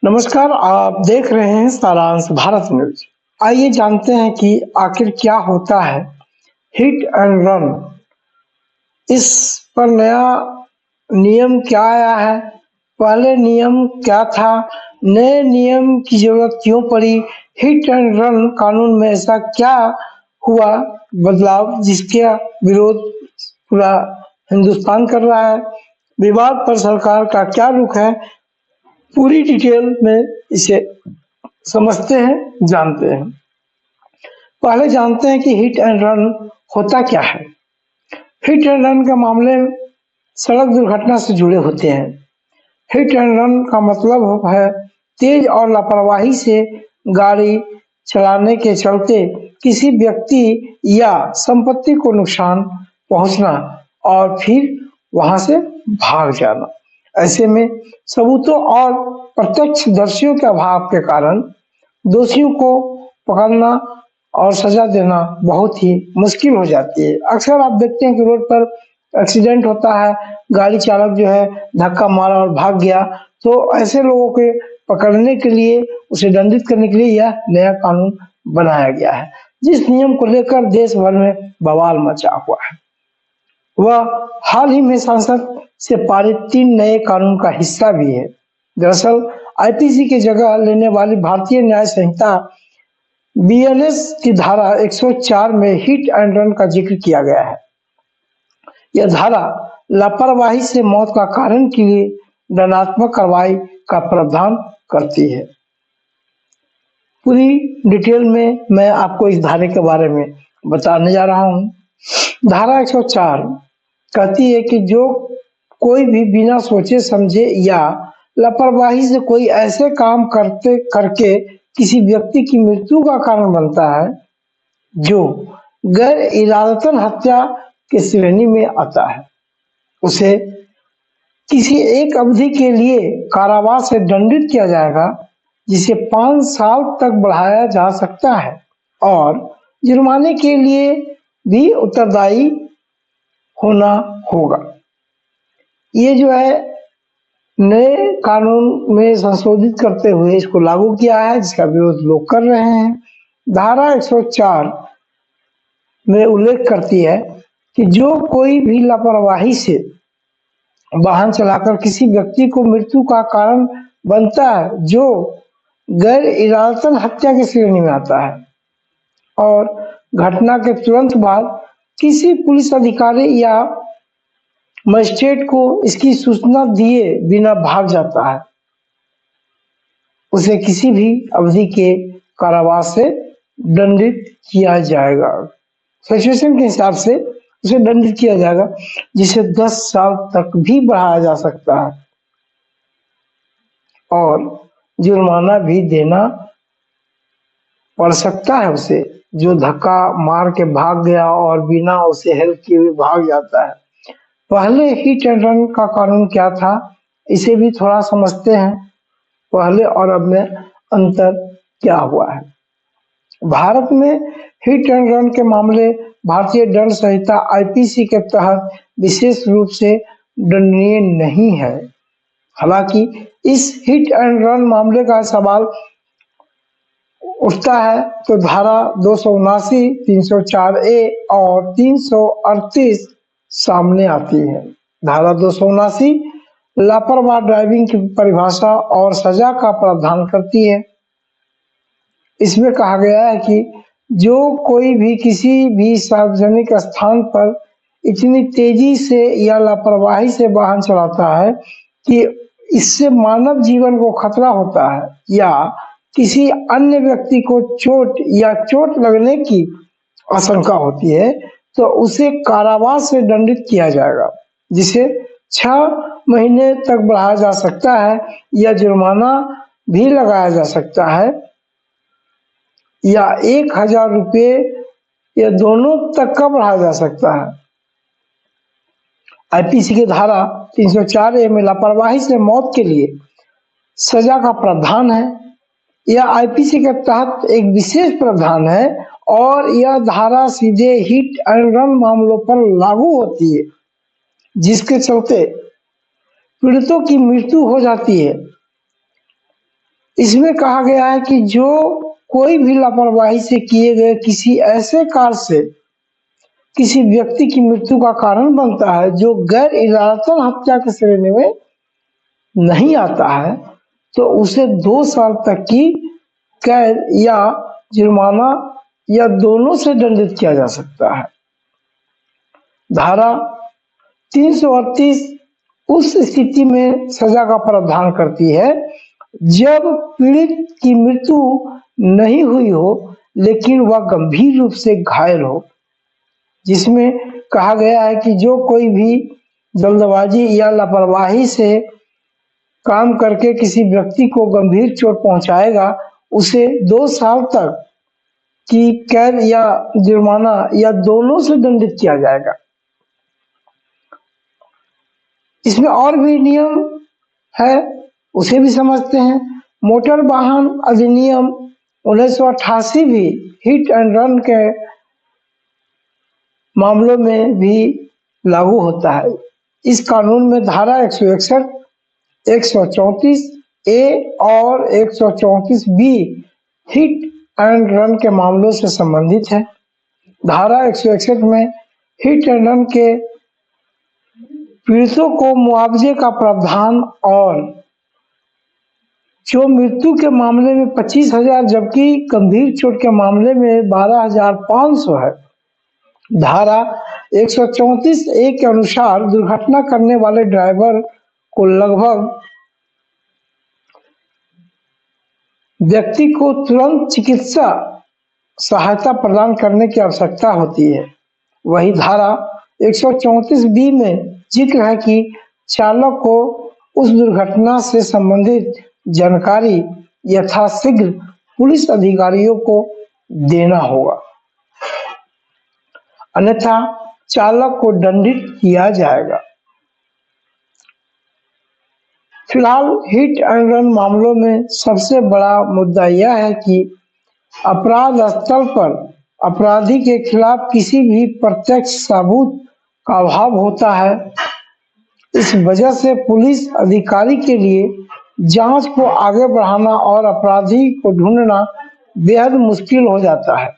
नमस्कार, आप देख रहे हैं सारांश भारत न्यूज। आइए जानते हैं कि आखिर क्या होता है हिट एंड रन। इस पर नया नियम क्या आया है, पहले नियम क्या था, नए नियम की जरूरत क्यों पड़ी, हिट एंड रन कानून में ऐसा क्या हुआ बदलाव जिसका विरोध पूरा हिंदुस्तान कर रहा है, विवाद पर सरकार का क्या रुख है, पूरी डिटेल में इसे समझते हैं, जानते हैं। पहले जानते हैं कि हिट एंड रन होता क्या है। हिट एंड रन के मामले सड़क दुर्घटना से जुड़े होते हैं। हिट एंड रन का मतलब है तेज और लापरवाही से गाड़ी चलाने के चलते किसी व्यक्ति या संपत्ति को नुकसान पहुंचना और फिर वहां से भाग जाना। ऐसे में सबूतों और प्रत्यक्षदर्शियों के अभाव के कारण दोषियों को पकड़ना और सजा देना बहुत ही मुश्किल हो जाती है। अक्सर आप देखते हैं कि रोड पर एक्सीडेंट होता है, गाड़ी चालक जो है धक्का मारा और भाग गया, तो ऐसे लोगों के पकड़ने के लिए, उसे दंडित करने के लिए यह नया कानून बनाया गया है, जिस नियम को लेकर देश भर में बवाल मचा हुआ है। वह हाल ही में संसद से पारित 3 नए कानून का हिस्सा भी है। दरअसल आईपीसी की जगह लेने वाली भारतीय न्याय संहिता बीएनएस की धारा 104 में हिट एंड रन का जिक्र किया गया है। यह धारा लापरवाही से मौत का कारण के लिए दंडात्मक कार्रवाई का प्रावधान करती है। पूरी डिटेल में मैं आपको इस धारे के बारे में बताने जा रहा हूं। धारा 104 कहती है कि जो कोई भी बिना सोचे समझे या लापरवाही से कोई ऐसे काम करके किसी व्यक्ति की मृत्यु का कारण बनता है जो गैर इरादतन हत्या की श्रेणी में आता है, उसे किसी एक अवधि के लिए कारावास से दंडित किया जाएगा, जिसे 5 साल तक बढ़ाया जा सकता है और जुर्माने के लिए भी उत्तरदायी होना होगा। ये जो है नए कानून में संशोधित करते हुए इसको लागू किया है, जिसका विरोध लोग कर रहे हैं। धारा 104 में उल्लेख करती है कि जो कोई भी लापरवाही से वाहन चलाकर किसी व्यक्ति को मृत्यु का कारण बनता है जो गैर इरादतन हत्या की श्रेणी में आता है और घटना के तुरंत बाद किसी पुलिस अधिकारी या मजिस्ट्रेट को इसकी सूचना दिए बिना भाग जाता है, उसे किसी भी अवधि के कारावास से दंडित किया जाएगा। सिचुएशन के हिसाब से उसे दंडित किया जाएगा, जिसे 10 साल तक भी बढ़ाया जा सकता है और जुर्माना भी देना पड़ सकता है उसे, जो धक्का मार के भाग गया और बिना उसे हेल्प किए हुए भाग जाता है। पहले हिट एंड रन का कानून क्या था, इसे भी थोड़ा समझते हैं। पहले और अब में अंतर क्या हुआ है। भारत में हिट एंड रन के मामले भारतीय दंड संहिता आईपीसी के तहत विशेष रूप से दंडनीय नहीं है। हालांकि इस हिट एंड रन मामले का सवाल उठता है तो धारा 279, 304A और 338 सामने आती है। धारा 279 लापरवाह ड्राइविंग की परिभाषा और सजा का प्रावधान करती है। इसमें कहा गया है कि जो कोई भी किसी भी सार्वजनिक स्थान पर इतनी तेजी से या लापरवाही से वाहन चलाता है कि इससे मानव जीवन को खतरा होता है या किसी अन्य व्यक्ति को चोट या चोट लगने की आशंका होती है, तो उसे कारावास से दंडित किया जाएगा, जिसे 6 महीने तक बढ़ाया जा सकता है या जुर्माना भी लगाया जा सकता है या 1000 रुपये या दोनों तक का बढ़ाया जा सकता है। आईपीसी की धारा 304A में लापरवाही से मौत के लिए सजा का प्रावधान है। यह आईपीसी के तहत एक विशेष प्रावधान है और यह धारा सीधे हिट एंड रन मामलों पर लागू होती है, जिसके चलते पीड़ितों की मृत्यु हो जाती है इसमें कहा गया है कि जो कोई भी लापरवाही से किए गए किसी ऐसे कार्य से किसी व्यक्ति की मृत्यु का कारण बनता है जो गैर इरादतन हत्या की श्रेणी में नहीं आता है, तो उसे 2 साल तक की कैद या जुर्माना या दोनों से दंडित किया जा सकता है। धारा 338 उस स्थिति में सजा का प्रावधान करती है जब पीड़ित की मृत्यु नहीं हुई हो लेकिन वह गंभीर रूप से घायल हो, जिसमें कहा गया है कि जो कोई भी जल्दबाजी या लापरवाही से काम करके किसी व्यक्ति को गंभीर चोट पहुंचाएगा उसे 2 साल तक की कैद या जुर्माना या दोनों से दंडित किया जाएगा। इसमें और भी नियम है, उसे भी समझते हैं। मोटर वाहन अधिनियम 1988 भी हिट एंड रन के मामलों में भी लागू होता है। इस कानून में धारा 161, 134 ए और 134 बी हिट एंड रन के मामलों से संबंधित है। धारा 161 में हिट एंड रन के पीड़ितों को मुआवजे का प्रावधान और जो मृत्यु के मामले में 25,000 जबकि गंभीर चोट के मामले में 12,500 है। धारा 134 ए के अनुसार दुर्घटना करने वाले ड्राइवर को लगभग व्यक्ति को तुरंत चिकित्सा सहायता प्रदान करने की आवश्यकता होती है। वही धारा 134 बी में जिक्र है कि चालक को उस दुर्घटना से संबंधित जानकारी यथाशीघ्र पुलिस अधिकारियों को देना होगा, अन्यथा चालक को दंडित किया जाएगा। फिलहाल हिट एंड रन मामलों में सबसे बड़ा मुद्दा यह है कि अपराध स्थल पर अपराधी के खिलाफ किसी भी प्रत्यक्ष सबूत का अभाव होता है। इस वजह से पुलिस अधिकारी के लिए जांच को आगे बढ़ाना और अपराधी को ढूंढना बेहद मुश्किल हो जाता है।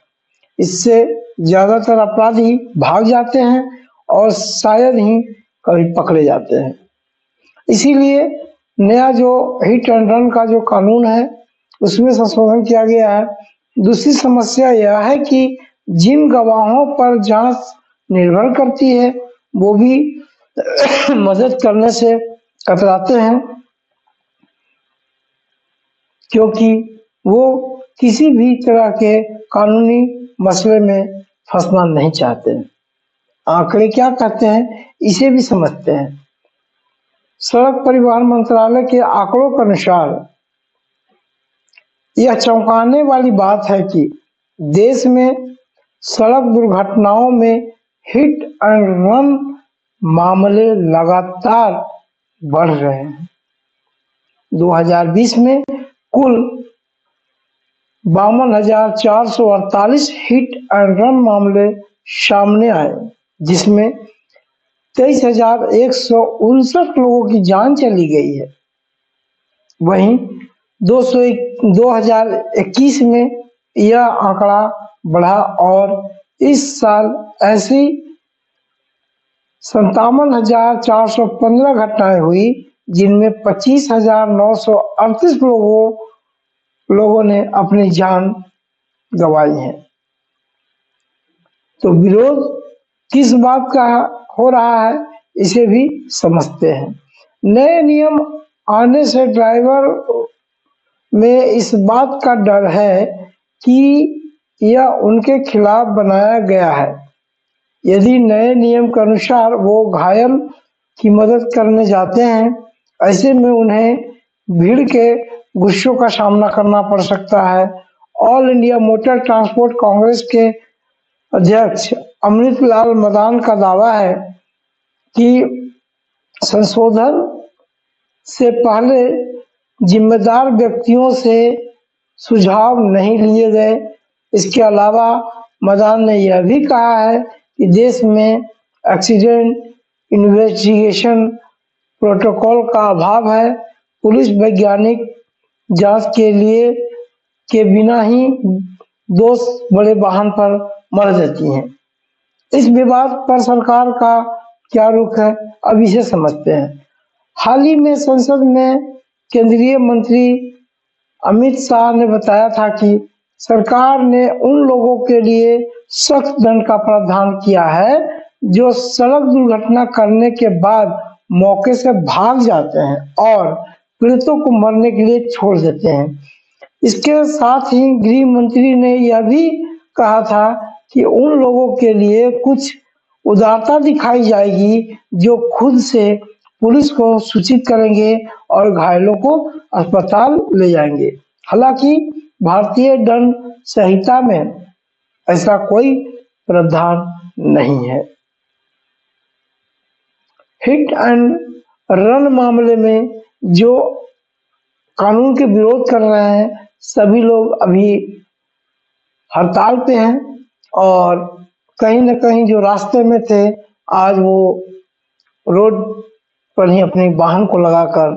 इससे ज्यादातर अपराधी भाग जाते हैं और शायद ही कभी पकड़े जाते हैं। इसीलिए नया जो हिट एंड रन का जो कानून है उसमें संशोधन किया गया है। दूसरी समस्या यह है कि जिन गवाहों पर जांच निर्भर करती है वो भी मदद करने से कतराते हैं, क्योंकि वो किसी भी तरह के कानूनी मसले में फंसना नहीं चाहते हैं। आंकड़े क्या कहते हैं इसे भी समझते हैं। सड़क परिवहन मंत्रालय के आंकड़ों के अनुसार यह चौंकाने वाली बात है कि देश में सड़क दुर्घटनाओं में हिट एंड रन मामले लगातार बढ़ रहे हैं। 2020 में कुल 52,448 हिट एंड रन मामले सामने आए, जिसमें 23,159 लोगों की जान चली गई है। वहीं 2021 में यह आंकड़ा बढ़ा और इस साल ऐसी 57,415 घटनाएं हुई जिनमें 25,938 लोगों ने अपनी जान गंवाई है। तो विरोध किस बात का हो रहा है इसे भी समझते हैं। नए नियम आने से ड्राइवर में इस बात का डर है कि यह उनके खिलाफ बनाया गया है। यदि नए नियम के अनुसार वो घायल की मदद करने जाते हैं, ऐसे में उन्हें भीड़ के गुस्सों का सामना करना पड़ सकता है। All India motor transport Congress के अध्यक्ष अमृतलाल मदान का दावा है कि संशोधन से पहले जिम्मेदार व्यक्तियों से सुझाव नहीं लिए गए। इसके अलावा मदान ने यह भी कहा है कि देश में एक्सीडेंट इन्वेस्टिगेशन प्रोटोकॉल का अभाव है। पुलिस वैज्ञानिक जांच के बिना ही दोस्त बड़े वाहन पर मर जाती हैं। इस विवाद पर सरकार का क्या रुख है, अब इसे समझते हैं। हाल ही में संसद में केंद्रीय मंत्री अमित शाह ने बताया था कि सरकार ने उन लोगों के लिए सख्त दंड का प्रावधान किया है जो सड़क दुर्घटना करने के बाद मौके से भाग जाते हैं और पीड़ितों को मरने के लिए छोड़ देते हैं। इसके साथ ही गृह मंत्री ने यह भी कहा था कि उन लोगों के लिए कुछ उदारता दिखाई जाएगी जो खुद से पुलिस को सूचित करेंगे और घायलों को अस्पताल ले जाएंगे। हालांकि भारतीय दंड संहिता में ऐसा कोई प्रावधान नहीं है। हिट एंड रन मामले में जो कानून के विरोध कर रहे हैं, सभी लोग अभी हड़ताल पे हैं और कहीं न कहीं जो रास्ते में थे, आज वो रोड पर ही अपने वाहन को लगाकर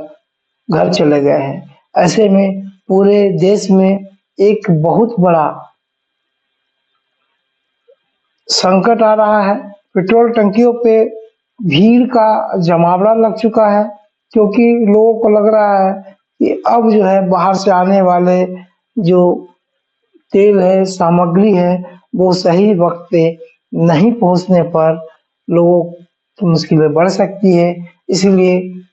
घर चले गए हैं। ऐसे में पूरे देश में एक बहुत बड़ा संकट आ रहा है। पेट्रोल टंकियों पे भीड़ का जमावड़ा लग चुका है, क्योंकि लोगों को लग रहा है कि अब जो है बाहर से आने वाले जो तेल है, सामग्री है, वो सही वक्त पे नहीं पहुंचने पर लोगों की मुश्किलें बढ़ सकती है। इसलिए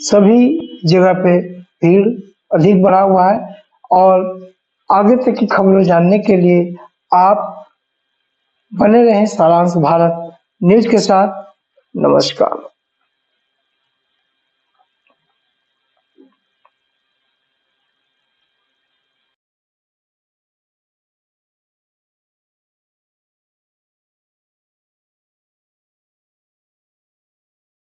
सभी जगह पे भीड़ अधिक बढ़ा हुआ है और आगे तक की खबरें जानने के लिए आप बने रहें सारांश भारत न्यूज के साथ। नमस्कार।